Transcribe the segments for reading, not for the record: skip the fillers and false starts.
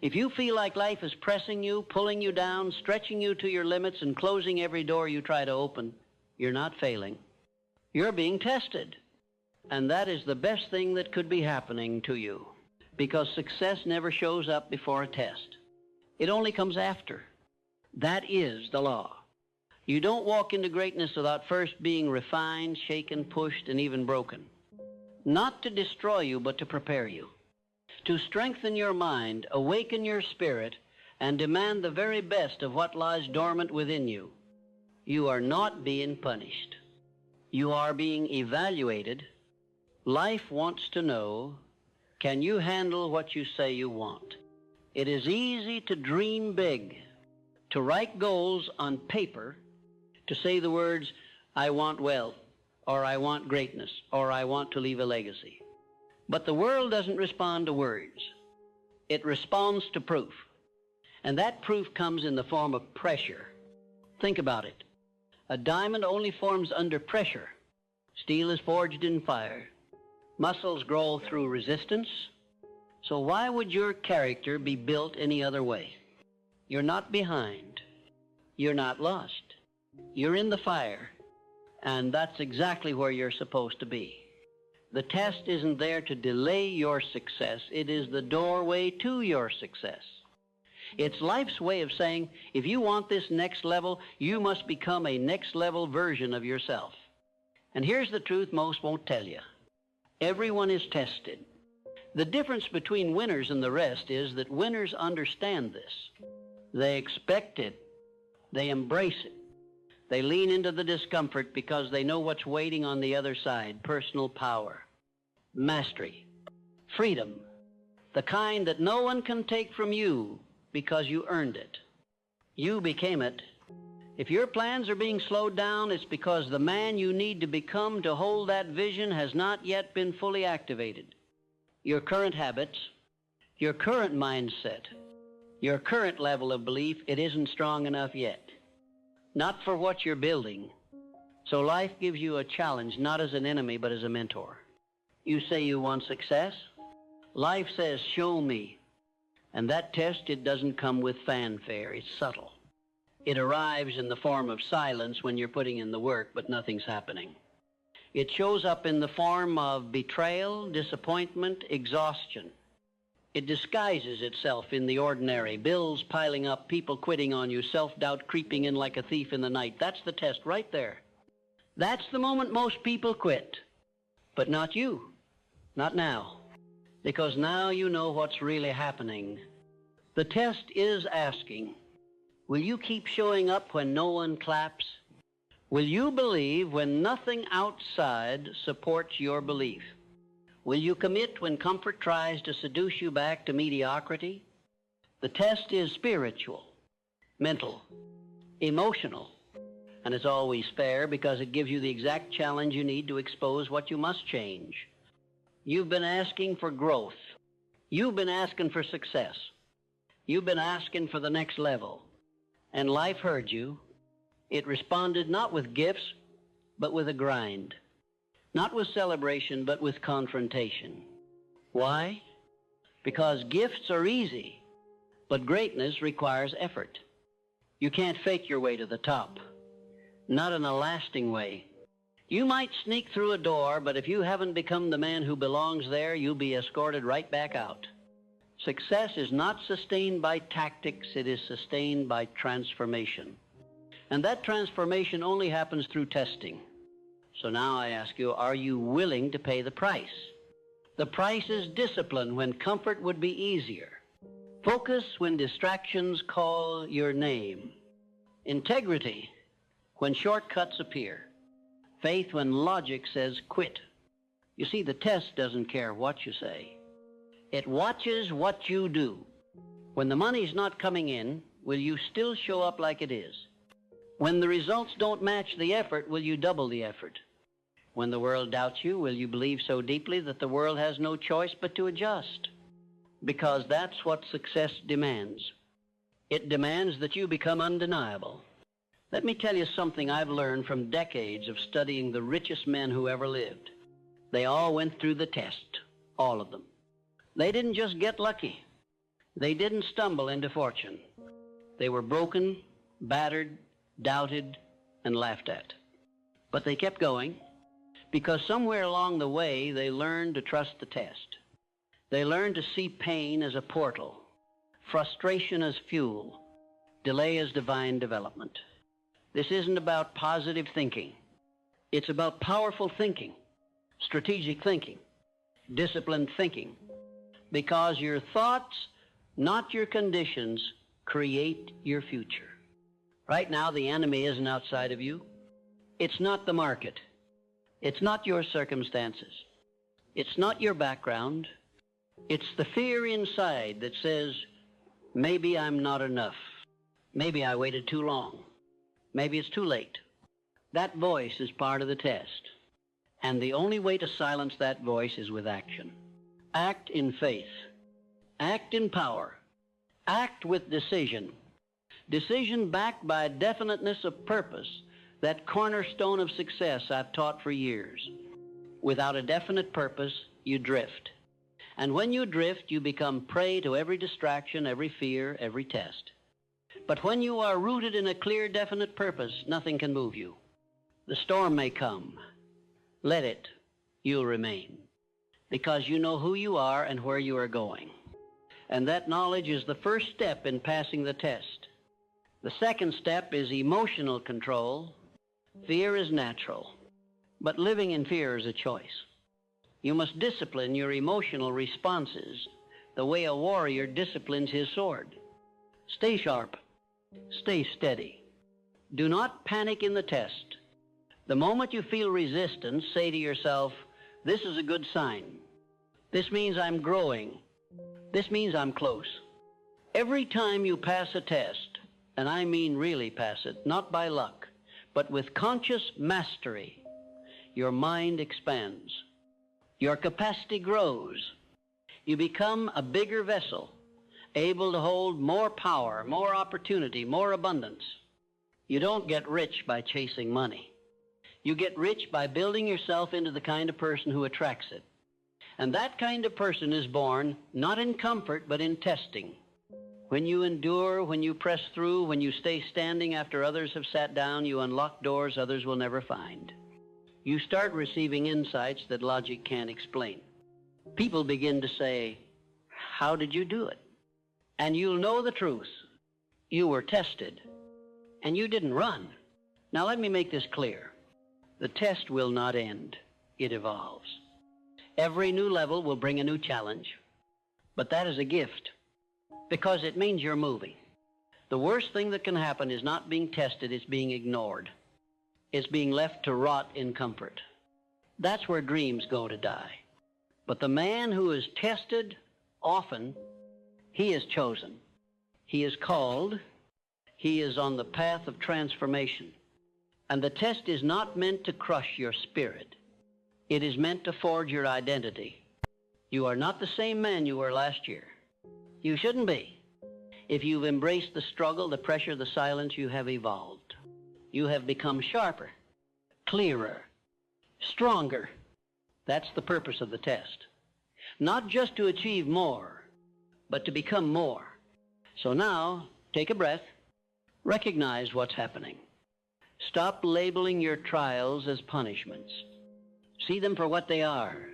If you feel like life is pressing you, pulling you down, stretching you to your limits, and closing every door you try to open, you're not failing. You're being tested. And that is the best thing that could be happening to you, because success never shows up before a test. It only comes after. That is the law. You don't walk into greatness without first being refined, shaken, pushed, and even broken. Not to destroy you, but to prepare you. To strengthen your mind, awaken your spirit, and demand the very best of what lies dormant within you. You are not being punished. You are being evaluated. Life wants to know, can you handle what you say you want? It is easy to dream big, to write goals on paper, to say the words, I want wealth, or I want greatness, or I want to leave a legacy. But the world doesn't respond to words. It responds to proof. And that proof comes in the form of pressure. Think about it. A diamond only forms under pressure. Steel is forged in fire. Muscles grow through resistance. So why would your character be built any other way? You're not behind. You're not lost. You're in the fire. And that's exactly where you're supposed to be. The test isn't there to delay your success. It is the doorway to your success. It's life's way of saying, if you want this next level, you must become a next level version of yourself. And here's the truth most won't tell you. Everyone is tested. The difference between winners and the rest is that winners understand this. They expect it. They embrace it. They lean into the discomfort because they know what's waiting on the other side. Personal power, mastery, freedom, the kind that no one can take from you because you earned it. You became it. If your plans are being slowed down, it's because the man you need to become to hold that vision has not yet been fully activated. Your current habits, your current mindset, your current level of belief, it isn't strong enough yet. Not for what you're building. So life gives you a challenge, not as an enemy, but as a mentor. You say you want success. Life says, show me. And that test, it doesn't come with fanfare. It's subtle. It arrives in the form of silence when you're putting in the work, but nothing's happening. It shows up in the form of betrayal, disappointment, exhaustion. It disguises itself in the ordinary, bills piling up, people quitting on you, self-doubt creeping in like a thief in the night. That's the test right there. That's the moment most people quit. But not you. Not now. Because now you know what's really happening. The test is asking, will you keep showing up when no one claps? Will you believe when nothing outside supports your belief? Will you commit when comfort tries to seduce you back to mediocrity? The test is spiritual, mental, emotional, and it's always fair because it gives you the exact challenge you need to expose what you must change. You've been asking for growth. You've been asking for success. You've been asking for the next level. And life heard you. It responded not with gifts, but with a grind. Not with celebration, but with confrontation. Why? Because gifts are easy, but greatness requires effort. You can't fake your way to the top. Not in a lasting way. You might sneak through a door, but if you haven't become the man who belongs there, you'll be escorted right back out. Success is not sustained by tactics, it is sustained by transformation. And that transformation only happens through testing. So now I ask you, are you willing to pay the price? The price is discipline when comfort would be easier. Focus when distractions call your name. Integrity when shortcuts appear. Faith when logic says quit. You see, the test doesn't care what you say. It watches what you do. When the money's not coming in, will you still show up like it is? When the results don't match the effort, will you double the effort? When the world doubts you, will you believe so deeply that the world has no choice but to adjust? Because that's what success demands. It demands that you become undeniable. Let me tell you something I've learned from decades of studying the richest men who ever lived. They all went through the test, all of them. They didn't just get lucky. They didn't stumble into fortune. They were broken, battered, doubted, and laughed at. But they kept going because somewhere along the way they learned to trust the test. They learned to see pain as a portal, frustration as fuel, delay as divine development. This isn't about positive thinking. It's about powerful thinking, strategic thinking, disciplined thinking, because your thoughts, not your conditions, create your future. Right now, the enemy isn't outside of you. It's not the market. It's not your circumstances. It's not your background. It's the fear inside that says, maybe I'm not enough. Maybe I waited too long. Maybe it's too late. That voice is part of the test. And the only way to silence that voice is with action. Act in faith. Act in power. Act with decision. Decision backed by definiteness of purpose, that cornerstone of success I've taught for years. Without a definite purpose, you drift. And when you drift, you become prey to every distraction, every fear, every test. But when you are rooted in a clear, definite purpose, nothing can move you. The storm may come. Let it. You'll remain. Because you know who you are and where you are going. And that knowledge is the first step in passing the test. The second step is emotional control. Fear is natural, but living in fear is a choice. You must discipline your emotional responses the way a warrior disciplines his sword. Stay sharp. Stay steady. Do not panic in the test. The moment you feel resistance, say to yourself, this is a good sign. This means I'm growing. This means I'm close. Every time you pass a test, and I mean really pass it, not by luck, but with conscious mastery, your mind expands. Your capacity grows. You become a bigger vessel, able to hold more power, more opportunity, more abundance. You don't get rich by chasing money. You get rich by building yourself into the kind of person who attracts it. And that kind of person is born not in comfort, but in testing. When you endure, when you press through, when you stay standing after others have sat down, you unlock doors others will never find. You start receiving insights that logic can't explain. People begin to say, how did you do it? And you'll know the truth. You were tested, and you didn't run. Now let me make this clear. The test will not end. It evolves. Every new level will bring a new challenge, but that is a gift because it means you're moving. The worst thing that can happen is not being tested, it's being ignored. It's being left to rot in comfort. That's where dreams go to die. But the man who is tested often, he is chosen. He is called. He is on the path of transformation. And the test is not meant to crush your spirit. It is meant to forge your identity. You are not the same man you were last year. You shouldn't be. If you've embraced the struggle, the pressure, the silence, you have evolved. You have become sharper, clearer, stronger. That's the purpose of the test. Not just to achieve more, but to become more. So now, take a breath. Recognize what's happening. Stop labeling your trials as punishments. See them for what they are,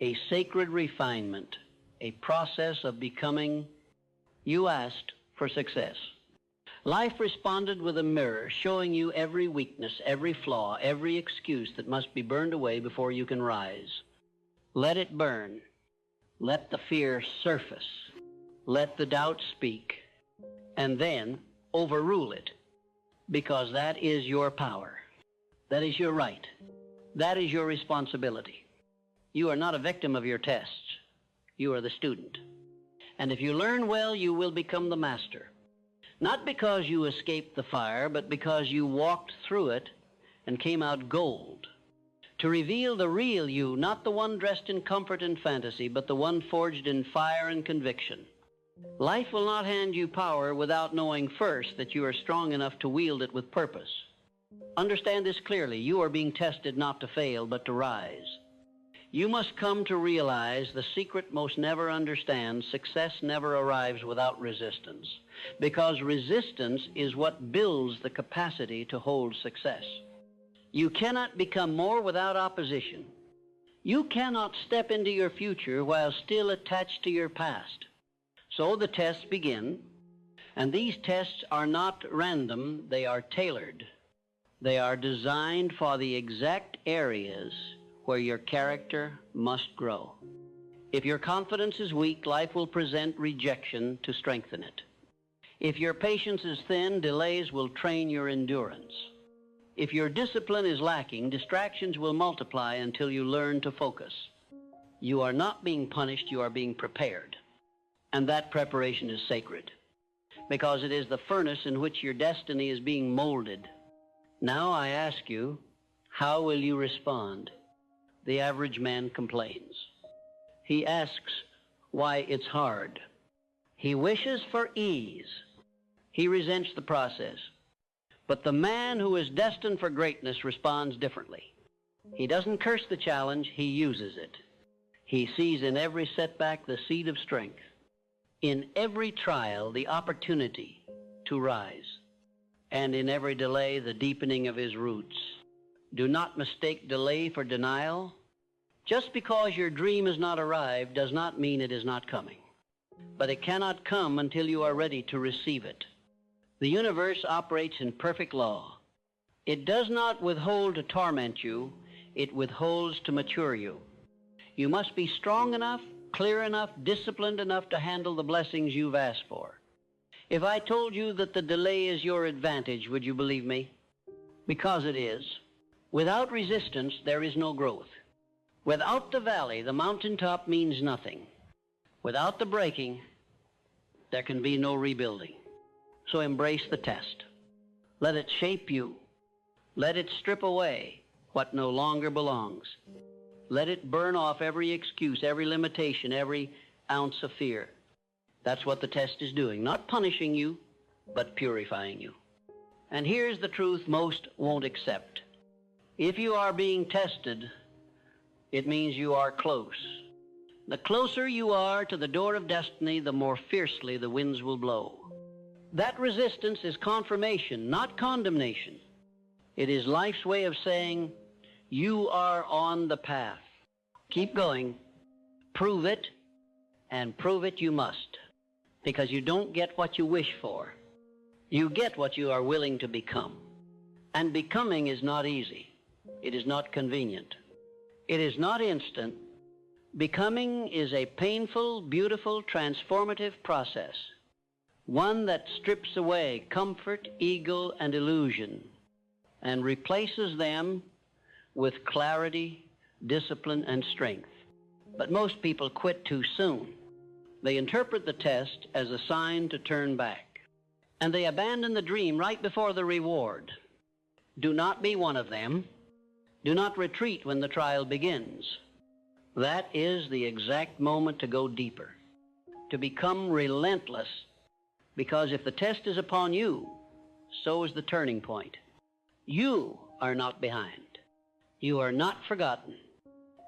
a sacred refinement, a process of becoming. You asked for success. Life responded with a mirror, showing you every weakness, every flaw, every excuse that must be burned away before you can rise. Let it burn. Let the fear surface. Let the doubt speak. And then overrule it, because that is your power. That is your right. That is your responsibility. You are not a victim of your tests. You are the student. And if you learn well, you will become the master. Not because you escaped the fire, but because you walked through it and came out gold. To reveal the real you, not the one dressed in comfort and fantasy, but the one forged in fire and conviction. Life will not hand you power without knowing first that you are strong enough to wield it with purpose. Understand this clearly. You are being tested not to fail, but to rise. You must come to realize the secret most never understands: success never arrives without resistance, because resistance is what builds the capacity to hold success. You cannot become more without opposition. You cannot step into your future while still attached to your past. So the tests begin, and these tests are not random, they are tailored. They are designed for the exact areas where your character must grow. If your confidence is weak, life will present rejection to strengthen it. If your patience is thin, delays will train your endurance. If your discipline is lacking, distractions will multiply until you learn to focus. You are not being punished, you are being prepared. And that preparation is sacred, because it is the furnace in which your destiny is being molded. Now I ask you, how will you respond? The average man complains. He asks why it's hard. He wishes for ease. He resents the process. But the man who is destined for greatness responds differently. He doesn't curse the challenge, he uses it. He sees in every setback the seed of strength, in every trial the opportunity to rise, and in every delay the deepening of his roots. Do not mistake delay for denial. Just because your dream has not arrived does not mean it is not coming. But it cannot come until you are ready to receive it. The universe operates in perfect law. It does not withhold to torment you, it withholds to mature you. You must be strong enough, clear enough, disciplined enough to handle the blessings you've asked for. If I told you that the delay is your advantage, would you believe me? Because it is. Without resistance, there is no growth. Without the valley, the mountaintop means nothing. Without the breaking, there can be no rebuilding. So embrace the test. Let it shape you. Let it strip away what no longer belongs. Let it burn off every excuse, every limitation, every ounce of fear. That's what the test is doing. Not punishing you, but purifying you. And here's the truth most won't accept. If you are being tested, it means you are close. The closer you are to the door of destiny, the more fiercely the winds will blow. That resistance is confirmation, not condemnation. It is life's way of saying, you are on the path. Keep going. Prove it, and prove it you must. Because you don't get what you wish for. You get what you are willing to become. And becoming is not easy. It is not convenient. It is not instant. Becoming is a painful, beautiful, transformative process. One that strips away comfort, ego, and illusion and replaces them with clarity, discipline, and strength. But most people quit too soon. They interpret the test as a sign to turn back, and they abandon the dream right before the reward. Do not be one of them. Do not retreat when the trial begins. That is the exact moment to go deeper, to become relentless, because if the test is upon you, so is the turning point. You are not behind. You are not forgotten.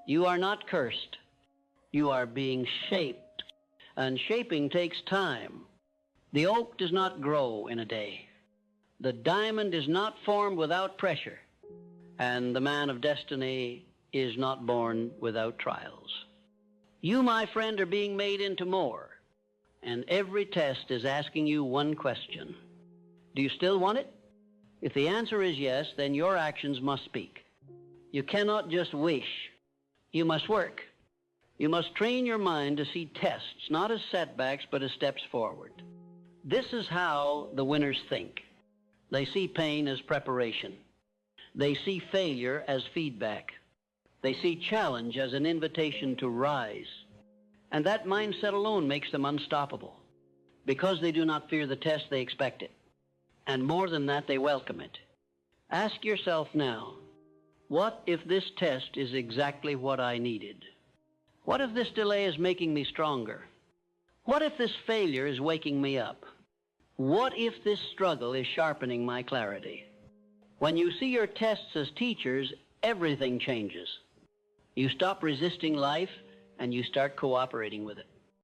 You are not cursed. You are being shaped, and shaping takes time. The oak does not grow in a day. The diamond is not formed without pressure, and the man of destiny is not born without trials. You, my friend, are being made into more, and every test is asking you one question. Do you still want it? If the answer is yes, then your actions must speak. You cannot just wish. You must work. You must train your mind to see tests, not as setbacks, but as steps forward. This is how the winners think. They see pain as preparation. They see failure as feedback. They see challenge as an invitation to rise. And that mindset alone makes them unstoppable. Because they do not fear the test, they expect it. And more than that, they welcome it. Ask yourself now, what if this test is exactly what I needed? What if this delay is making me stronger? What if this failure is waking me up? What if this struggle is sharpening my clarity? When you see your tests as teachers, everything changes. You stop resisting life and you start cooperating with it.